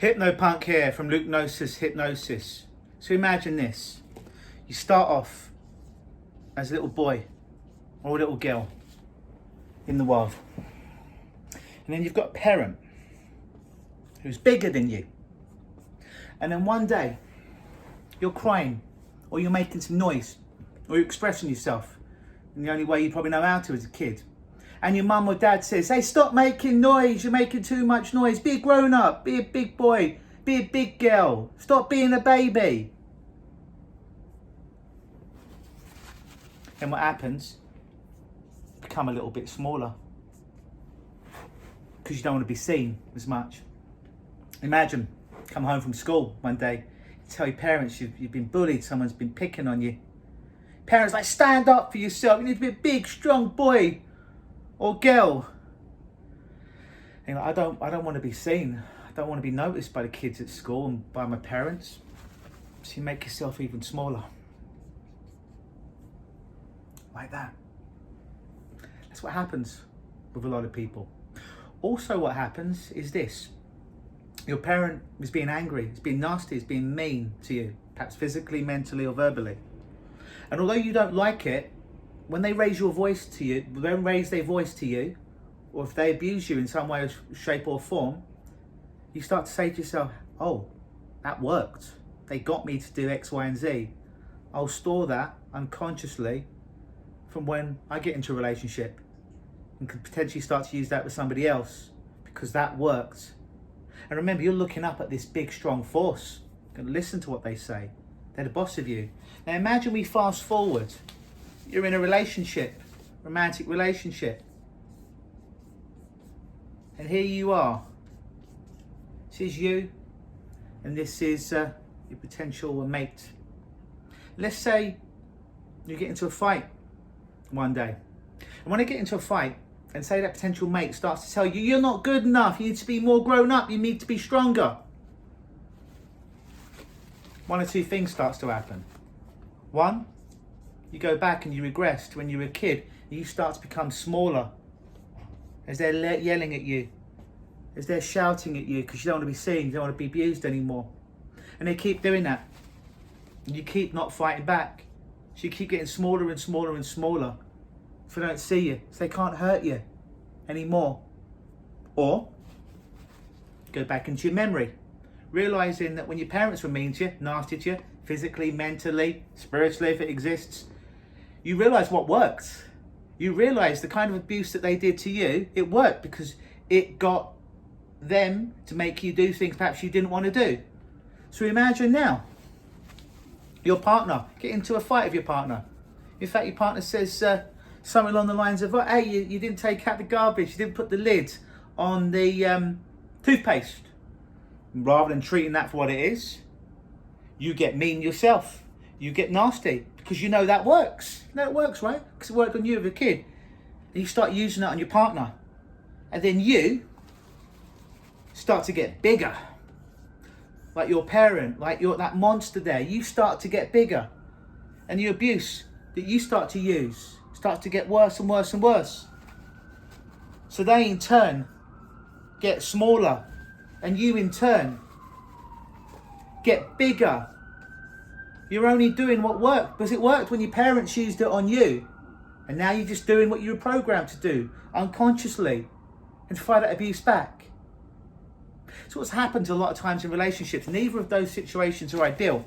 Hypnopunk here from LUKEnosisHypnosis. So imagine this. You start off as a little boy or a little girl in the world. And then you've got a parent who's bigger than you. And then one day you're crying or you're making some noise or you're expressing yourself in the only way you probably know how to as a kid. And your mum or dad says, hey, stop making noise, you're making too much noise. Be a grown up, be a big boy, be a big girl. Stop being a baby. And what happens? Become a little bit smaller. Because you don't want to be seen as much. Imagine, come home from school one day, you tell your parents you've been bullied, someone's been picking on you. Parents like, stand up for yourself, you need to be a big, strong boy or girl. And I don't want to be seen. I don't want to be noticed by the kids at school and by my parents. So you make yourself even smaller. Like that. That's what happens with a lot of people. Also what happens is this. Your parent is being angry, is being nasty, is being mean to you, perhaps physically, mentally or verbally. And although you don't like it, when they raise their voice to you, or if they abuse you in some way, shape or form, you start to say to yourself, oh, that worked. They got me to do X, Y, and Z. I'll store that unconsciously from when I get into a relationship and could potentially start to use that with somebody else because that worked. And remember, you're looking up at this big, strong force. You're going to listen to what they say. They're the boss of you. Now imagine we fast forward. You're in a relationship, romantic relationship. And here you are. This is you, and this is your potential mate. Let's say you get into a fight one day. And when I get into a fight, and say that potential mate starts to tell you, you're not good enough, you need to be more grown up, you need to be stronger. One or two things starts to happen. One, you go back and you regress to when you were a kid, and you start to become smaller as they're yelling at you, as they're shouting at you because you don't want to be seen, you don't want to be abused anymore. And they keep doing that. And you keep not fighting back. So you keep getting smaller and smaller and smaller. So they don't see you, so they can't hurt you anymore. Or go back into your memory, realizing that when your parents were mean to you, nasty to you, physically, mentally, spiritually, if it exists, you realize what worked. You realize the kind of abuse that they did to you, it worked because it got them to make you do things perhaps you didn't want to do. So imagine now, your partner, get into a fight with your partner. In fact, your partner says something along the lines of, hey, you didn't take out the garbage, you didn't put the lid on the toothpaste. Rather than treating that for what it is, you get mean yourself. You get nasty because you know that works. You know it works, right? Because it worked on you as a kid. And you start using that on your partner. And then you start to get bigger. Like your parent, like that monster there. You start to get bigger. And the abuse that you start to use starts to get worse and worse and worse. So they in turn get smaller. And you in turn get bigger. You're only doing what worked because it worked when your parents used it on you. And now you're just doing what you were programmed to do unconsciously and fight that abuse back. So what's happened a lot of times in relationships, neither of those situations are ideal.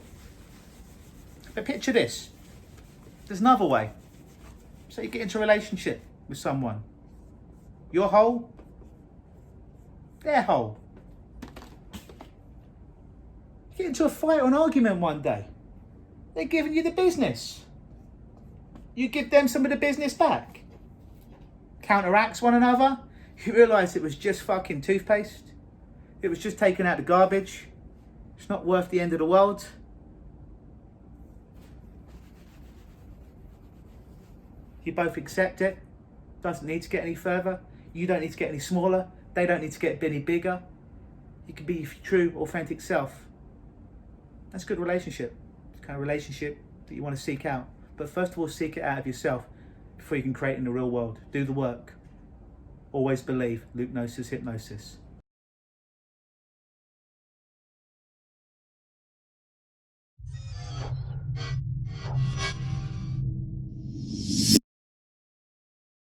But picture this. There's another way. So you get into a relationship with someone. You're whole. They're whole. You get into a fight or an argument one day. They're giving you the business. You give them some of the business back. Counteracts one another. You realise it was just fucking toothpaste. It was just taking out the garbage. It's not worth the end of the world. You both accept it. Doesn't need to get any further. You don't need to get any smaller. They don't need to get any bigger. You can be your true, authentic self. That's a good relationship. It's the kind of relationship that you want to seek out. But first of all, seek it out of yourself before you can create it in the real world. Do the work. Always believe. LUKEnosisHypnosis.